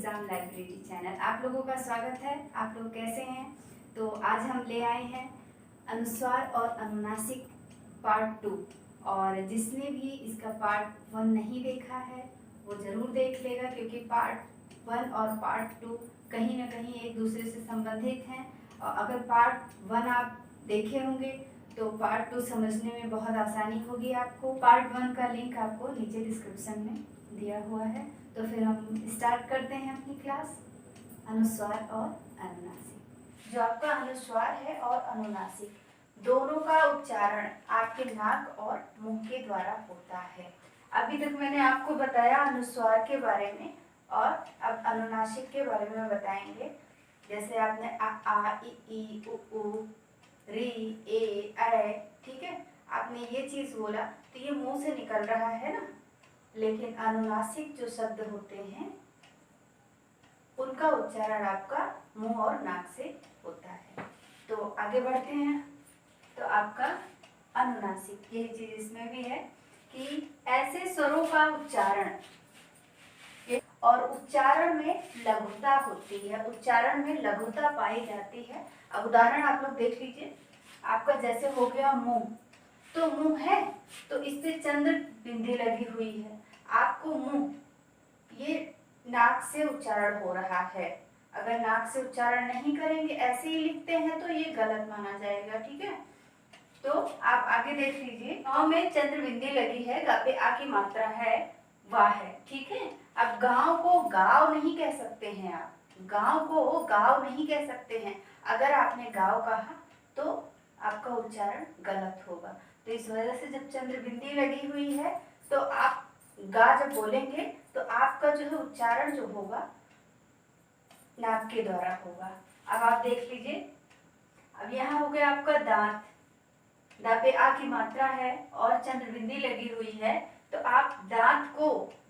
Exam library channel. आप लोगों का स्वागत है। आप लोग कैसे हैं? तो आज हम ले आए हैं अनुस्वार और अनुनासिक पार्ट 2। और जिसने भी इसका पार्ट 1 नहीं देखा है वो ज़रूर देख लेगा, क्योंकि पार्ट 1 और पार्ट 2 कहीं ना कहीं एक दूसरे से संबंधित हैं। और अगर पार्ट 1 आप देखे होंगे तो पार्ट 2 समझने में बहुत आसानी होगी आपको। पार्ट 1 का लिंक आपको नीचे डिस्क्रिप्शन में दिया हुआ है। तो फिर हम स्टार्ट करते हैं अपनी क्लास। अनुस्वार और अनुनासिक। जो आपका अनुस्वार है और अनुनासिक दोनों का उच्चारण आपके नाक और मुंह के द्वारा होता है। अभी तक मैंने आपको बताया अनुस्वार के बारे में, और अब अनुनासिक के बारे में बताएंगे। जैसे आपने आ इ ई उ री ए ऐ, ठीक है, आपने ये चीज बोला तो ये मुंह से निकल रहा है ना। लेकिन अनुनासिक जो शब्द होते हैं उनका उच्चारण आपका मुंह और नाक से होता है। तो आगे बढ़ते हैं। तो आपका अनुनासिक ये चीज इसमें भी है कि ऐसे स्वरों का उच्चारण और उच्चारण में लघुता होती है, उच्चारण में लघुता पाई जाती है। अब उदाहरण आप लोग देख लीजिए। आपका जैसे हो गया मुंह, तो मुंह है तो इस पे चंद्र बिंदी लगी हुई है। आपको मुंह ये नाक से उच्चारण हो रहा है। अगर नाक से उच्चारण नहीं करेंगे, ऐसे ही लिखते हैं तो ये गलत माना जाएगा, ठीक है। तो आप आगे देख लीजिए। गाँव में चंद्र बिंदी लगी है, गा पे आ की मात्रा है, वाह है, ठीक है। अब गाँव को गाँव नहीं कह सकते हैं आप, गाँव को गाँव नहीं कह सकते हैं। अगर आपने गाँव कहा तो आपका उच्चारण गलत होगा। तो इस वजह से जब चंद्र बिंदी लगी हुई है तो आप गा जब बोलेंगे तो आपका जो है उच्चारण जो होगा नाक के द्वारा होगा। अब आप देख लीजिए। अब यहाँ हो गया आपका दांत, दा पे आ की मात्रा है और चंद्र बिंदी लगी हुई है, तो आप दांत को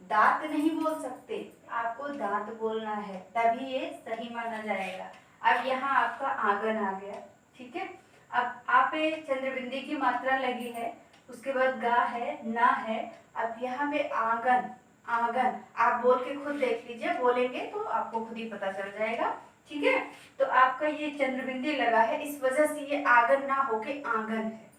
दांत नहीं बोल सकते, आपको दांत बोलना है, तभी ये सही माना जाएगा। अब यहाँ आपका आंगन आ गया, ठीक है। अब आ पे चंद्र बिंदी की मात्रा लगी है, उसके बाद गा है, ना है। अब यहाँ पे आंगन, आंगन आप बोल के खुद देख लीजिए, बोलेंगे तो आपको खुद ही पता चल जाएगा, ठीक है। तो आपका ये चंद्र बिंदी लगा है, इस वजह से ये आंगन ना होके आंगन है।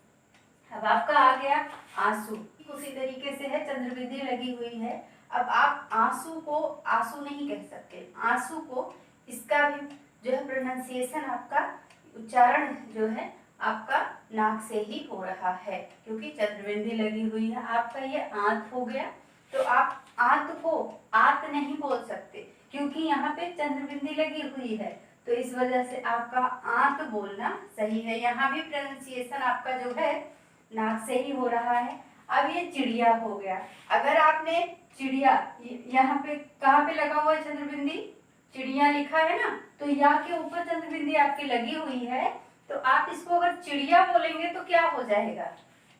अब आपका आ गया आंसू, उसी तरीके से है, चंद्र बिंदी लगी हुई है। अब आप आंसू को आंसू नहीं कह सकते, आंसू को इसका भी जो है प्रोनाउंसिएशन आपका उच्चारण जो है आपका नाक से ही हो रहा है, क्योंकि चंद्र बिंदी लगी हुई है। आपका ये आंत हो गया, तो आप आंत को आंत नहीं बोल सकते, क्योंकि यहाँ पे चंद्र बिंदी लगी हुई है। तो इस वजह से आपका आंत बोलना सही है। यहाँ भी प्रोनाउंसिएशन आपका जो है नाक से ही हो रहा है। अब ये चिड़िया हो गया। अगर आपने चिड़िया यहाँ पे कहाँ पे लगा हुआ है चंद्र बिंदी, चिड़िया लिखा है ना, तो या के ऊपर चंद्र बिंदी आपकी लगी हुई है, तो आप इसको अगर चिड़िया बोलेंगे तो क्या हो जाएगा,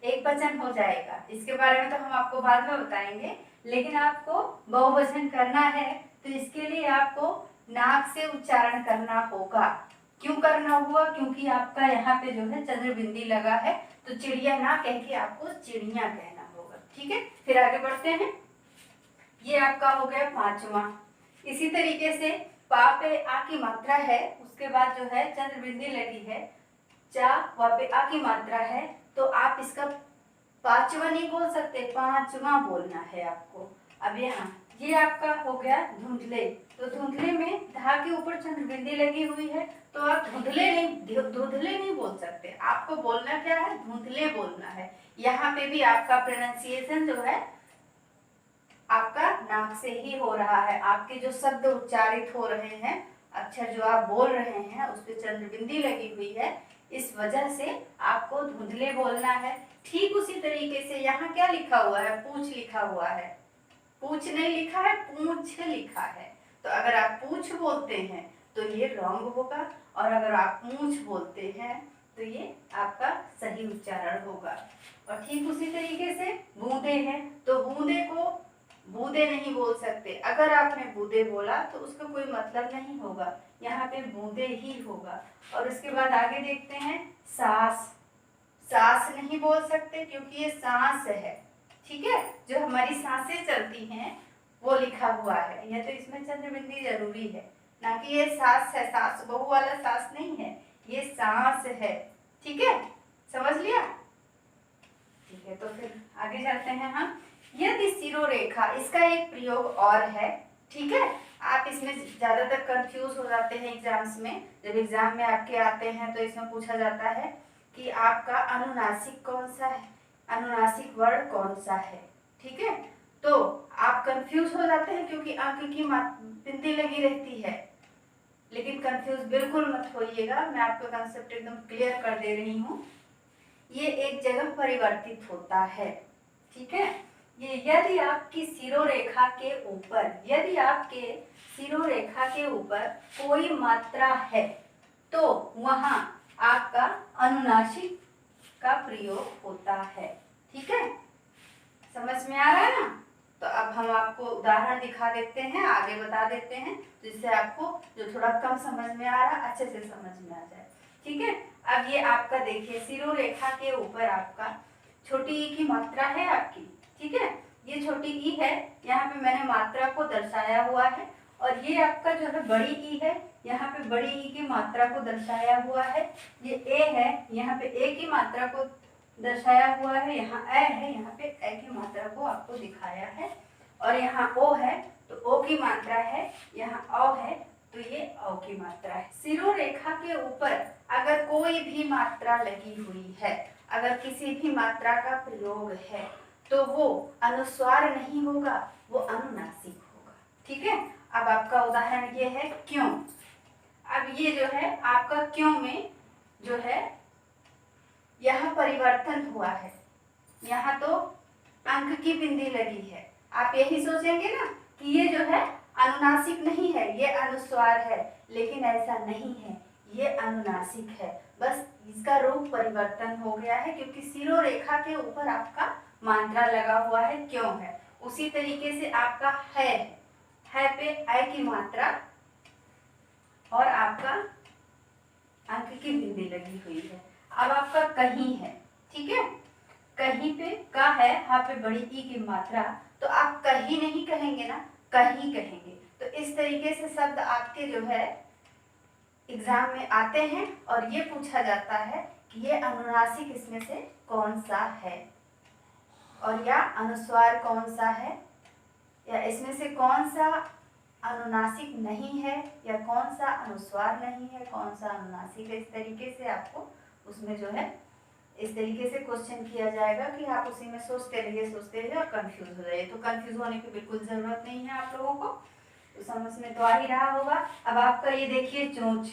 एक वचन हो जाएगा। इसके बारे में तो हम आपको बाद में बताएंगे, लेकिन आपको बहुवचन करना है तो इसके लिए आपको नाक से उच्चारण करना होगा। क्यों करना हुआ, क्योंकि आपका यहाँ पे जो है चंद्र बिंदी लगा है, तो चिड़िया ना कह के आपको चिड़िया कहना होगा, ठीक है। फिर आगे बढ़ते हैं। ये आपका हो गया पांचवा। इसी तरीके से पा पे आ की मात्रा है, उसके बाद जो है चंद्र बिंदी लगी है, चा वा पे आ की मात्रा है, तो आप इसका पांचवा नहीं बोल सकते, पांचवा बोलना है आपको। अब यहाँ ये आपका हो गया धुंधले, तो धुंधले में धा के ऊपर चंद्र बिंदी लगी हुई है, तो आप धुंधले नहीं बोल सकते, आपको बोलना क्या है, धुंधले बोलना है। यहाँ पे भी आपका प्रोनाउंसिएशन जो है आपका नाक से ही हो रहा है। आपके जो शब्द उच्चारित हो रहे हैं, अक्षर जो आप बोल रहे हैं, उस पर चंद्र बिंदी लगी हुई है, इस वजह से आपको धुंधले बोलना है। ठीक उसी तरीके से यहाँ क्या लिखा हुआ है, पूछ लिखा हुआ है, पूछ नहीं लिखा है, पूछ लिखा है। तो अगर आप पूछ बोलते हैं तो ये रॉन्ग होगा, और अगर आप पूछ बोलते हैं तो ये आपका सही उच्चारण होगा। और ठीक उसी तरीके से बूंदे हैं, तो बूंदे को बूंदे नहीं बोल सकते। अगर आपने बूंदे बोला तो उसका कोई मतलब नहीं होगा, यहाँ पे बूंदे ही होगा। और उसके बाद आगे देखते हैं सांस, सांस नहीं बोल सकते क्योंकि ये सांस है, ठीक है। जो हमारी सांसें चलती हैं वो लिखा हुआ है। यह तो इसमें चंद्र बिंदी जरूरी है, ना कि ये सास है, सास बहू वाला सास नहीं है, ये सांस है। ठीक है, समझ लिया? ठीक है, तो फिर आगे चलते हैं हम। यदि सिरोरेखा, इसका एक प्रयोग और है। ठीक है, आप इसमें ज्यादातर कंफ्यूज हो जाते हैं एग्जाम्स में। जब एग्जाम में आपके आते हैं तो इसमें पूछा जाता है कि आपका अनुनासिक कौन सा है, अनुनासिक वर्ण कौन सा है। ठीक है, तो आप कंफ्यूज हो जाते हैं क्योंकि अंक की बिंदी लगी रहती है। लेकिन कंफ्यूज बिल्कुल मत होइएगा, मैं आपको कंसेप्ट एकदम क्लियर कर दे रही हूँ। ये एक जगह परिवर्तित होता है। ठीक है, ये यदि आपकी सिरोरेखा के ऊपर, यदि आपके सिरोरेखा के ऊपर कोई मात्रा है तो वहां आपका अनुनासिक का प्रयोग होता है। ठीक है, समझ में आ रहा है ना? तो अब हम आपको उदाहरण दिखा देते हैं, आगे बता देते हैं, जिससे आपको जो थोड़ा कम समझ में आ रहा अच्छे से समझ में आ जाए। ठीक है, अब ये आपका देखिए सिरोरेखा के ऊपर आपका छोटी ई की मात्रा है आपकी। ठीक है, ये छोटी ई है, यहाँ पे मैंने मात्रा को दर्शाया हुआ है। और ये आपका जो है बड़ी ई है, यहाँ पे बड़ी ई की मात्रा को दर्शाया हुआ है। ये ए है, यहाँ पे ए की मात्रा को दर्शाया हुआ है। यहाँ ए है, यहाँ पे ए की मात्रा को आपको दिखाया है। और यहाँ ओ है तो ओ की मात्रा है, यहाँ औ है तो ये औ की मात्रा है। सिरोरेखा के ऊपर अगर कोई भी मात्रा लगी हुई है, अगर किसी भी मात्रा का प्रयोग है तो वो अनुस्वार नहीं होगा, वो अनुनासिक होगा। ठीक है, अब आपका उदाहरण ये है क्यों। अब ये जो है आपका क्यों में जो है यहाँ परिवर्तन हुआ है, यहाँ तो अंक की बिंदी लगी है। आप यही सोचेंगे ना कि ये जो है अनुनासिक नहीं है, ये अनुस्वार है, लेकिन ऐसा नहीं है, ये अनुनासिक है। बस इसका रूप परिवर्तन हो गया है क्योंकि सिरोरेखा के ऊपर आपका मात्रा लगा हुआ है, क्यों है। उसी तरीके से आपका है पे ऐ की मात्रा और आपका अंक की बिंदी लगी हुई है। अब आपका कहीं है, ठीक है, कहीं पे का है, यहाँ पे बड़ी ई की मात्रा, तो आप कहीं नहीं कहेंगे ना, कहीं कहेंगे। तो इस तरीके से शब्द आपके जो है एग्जाम में आते हैं और ये पूछा जाता है कि ये अनुनासिक इसमें से कौन सा है और या अनुस्वार कौन सा है, या इसमें से कौन सा अनुनासिक नहीं है या कौन सा अनुस्वार नहीं है, कौन सा अनुनासिक है। इस तरीके से आपको उसमें जो है इस तरीके से क्वेश्चन किया जाएगा कि आप उसी में सोचते रहिए और कंफ्यूज हो जाइए। तो कंफ्यूज होने की बिल्कुल जरूरत नहीं है आप लोगों को, तो समझ में तो आ ही रहा होगा। अब आपका ये देखिए चोंच,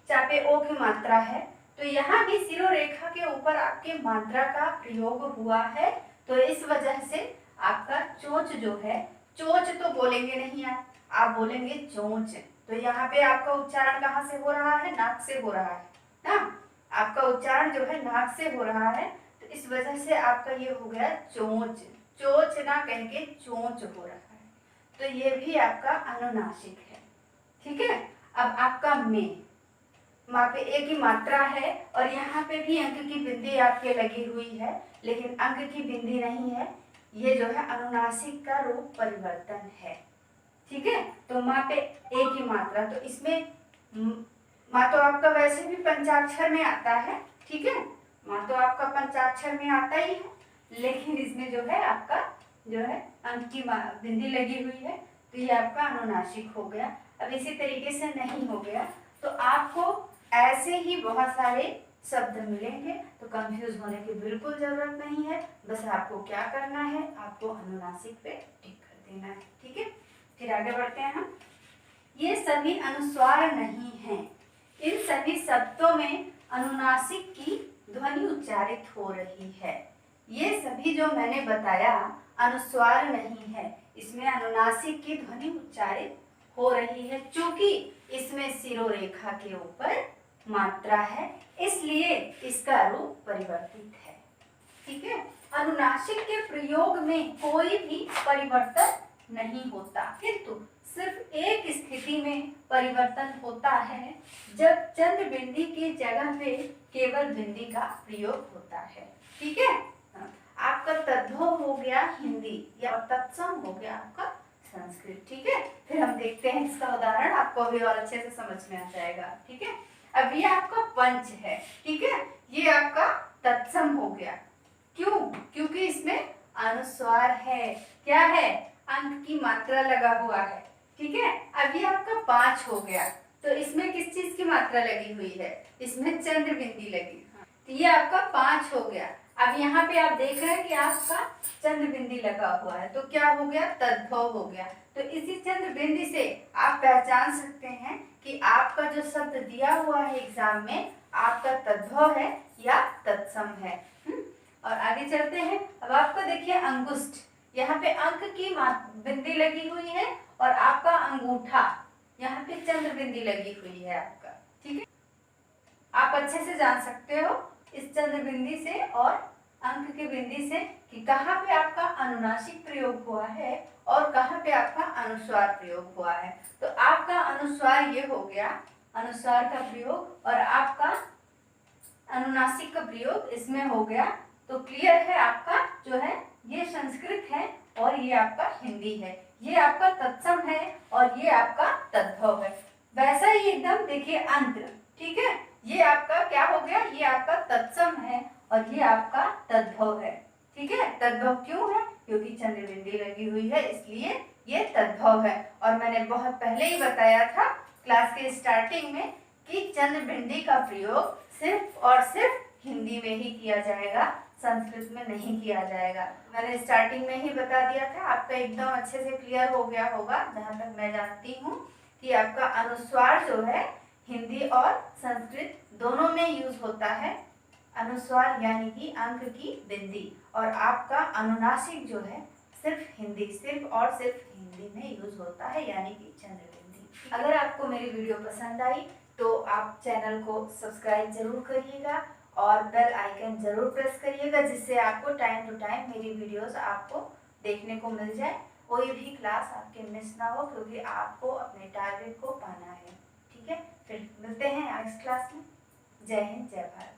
चापे ओ की मात्रा है, तो यहाँ भी सिरोरेखा के ऊपर आपके मात्रा का प्रयोग हुआ है, तो इस वजह से आपका चोंच जो है, चोंच तो बोलेंगे नहीं आप बोलेंगे चोंच। तो यहाँ पे आपका उच्चारण कहाँ से हो रहा है, नाक से हो रहा है ना, आपका उच्चारण जो है नाक से हो रहा है, तो इस वजह से आपका ये हो गया चोंच। चोंच ना कह के चोंच हो रहा है, तो ये भी आपका अनुनासिक है। ठीक है, अब आपका में, वहां पे ए की मात्रा है और यहाँ पे भी अंक की बिंदी आपके लगी हुई है, लेकिन अंक की बिंदी नहीं है, ये जो है अनुनासिक का रूप परिवर्तन है। ठीक है, तो वहां पे ए की मात्रा, तो इसमें माँ तो आपका वैसे भी पंचाक्षर में आता है। ठीक है, माँ तो आपका पंचाक्षर में आता ही है, लेकिन इसमें जो है आपका जो है अंक की बिंदी लगी हुई है, तो ये आपका अनुनासिक हो गया। अब इसी तरीके से नहीं हो गया तो आपको ऐसे ही बहुत सारे शब्द मिलेंगे, तो कंफ्यूज होने की बिल्कुल जरूरत नहीं है। बस आपको क्या करना है, आपको अनुनासिक पे टिक कर देना है। ठीक है, फिर आगे बढ़ते हैं हम। ये सभी अनुस्वार नहीं है, इन सभी शब्दों में अनुनासिक की ध्वनि उच्चारित हो रही है। ये सभी जो मैंने बताया अनुस्वार नहीं है, इसमें अनुनासिक की ध्वनि उच्चारित हो रही है, क्योंकि इसमें सिरोरेखा के ऊपर मात्रा है, इसलिए इसका रूप परिवर्तित है। ठीक है, अनुनासिक के प्रयोग में कोई भी परिवर्तन नहीं होता, किंतु सिर्फ एक स्थिति में परिवर्तन होता है, जब चंद्र बिंदी की जगह पे केवल बिंदी का प्रयोग होता है। ठीक है, आपका तद्भव हो गया हिंदी या तत्सम हो गया आपका संस्कृत। ठीक है, फिर हम देखते हैं इसका उदाहरण, आपको भी और अच्छे से समझ में आ जाएगा। ठीक है, अब ये आपका पंच है। ठीक है, ये आपका तत्सम हो गया। क्यों? क्योंकि इसमें अनुस्वार है। क्या है? अंक की मात्रा लगा हुआ है। ठीक है, अब ये आपका 5 हो गया, तो इसमें किस चीज की मात्रा लगी हुई है? इसमें चंद्र बिंदी लगी। तो ये आपका 5 हो गया। अब यहाँ पे आप देख रहे हैं कि आपका चंद्र बिंदी लगा हुआ है, तो क्या हो गया? तद्भव हो गया। तो इसी चंद्र बिंदी से आप पहचान सकते हैं कि आपका जो शब्द दिया हुआ है एग्जाम में, आपका तद्भव है या तत्सम है। और आगे चलते हैं। अब आपका देखिए अंगुष्ठ, यहाँ पे अंक की बिंदी लगी हुई है और आपका अंगूठा, यहाँ पे चंद्र बिंदी लगी हुई है आपका। ठीक है, आप अच्छे से जान सकते हो इस चंद्र बिंदी से और अंक की बिंदी से कि कहाँ पे आपका अनुनासिक प्रयोग हुआ है और कहाँ पे आपका अनुस्वार प्रयोग हुआ है। तो आपका अनुस्वार ये हो गया, अनुस्वार का प्रयोग, और आपका अनुनासिक का प्रयोग इसमें हो गया। तो क्लियर है, आपका जो है ये संस्कृत है और ये आपका हिंदी है, ये आपका तत्सम है और ये आपका तद्भव है। वैसा ही एकदम देखिए अंत। ठीक है, ये आपका क्या हो गया? ये आपका तत्सम है और ये आपका तद्भव है। ठीक है, तद्भव क्यों है? क्योंकि चंद्र बिंदी लगी हुई है, इसलिए ये तद्भव है। और मैंने बहुत पहले ही बताया था क्लास के स्टार्टिंग में कि चंद्र बिंदी का प्रयोग सिर्फ और सिर्फ हिंदी में ही किया जाएगा, संस्कृत में नहीं किया जाएगा। मैंने स्टार्टिंग में ही बता दिया था, आपका एकदम अच्छे से क्लियर हो गया होगा। जहाँ तक मैं जानती हूँ कि आपका अनुस्वार जो है हिंदी और संस्कृत दोनों में यूज होता है। अनुस्वार यानी कि अंक की बिंदी, और आपका अनुनासिक जो है सिर्फ हिंदी, सिर्फ और सिर्फ हिंदी में यूज होता है, यानी कि चंद्र बिंदी। अगर आपको मेरी वीडियो पसंद आई तो आप चैनल को सब्सक्राइब जरूर करिएगा और बेल आइकन जरूर प्रेस करिएगा, जिससे आपको टाइम टू टाइम मेरी वीडियोस आपको देखने को मिल जाए, कोई भी क्लास आपके मिस ना हो, क्योंकि आपको अपने टारगेट को पाना है। ठीक है, फिर मिलते हैं नेक्स्ट क्लास में। जय हिंद, जय भारत।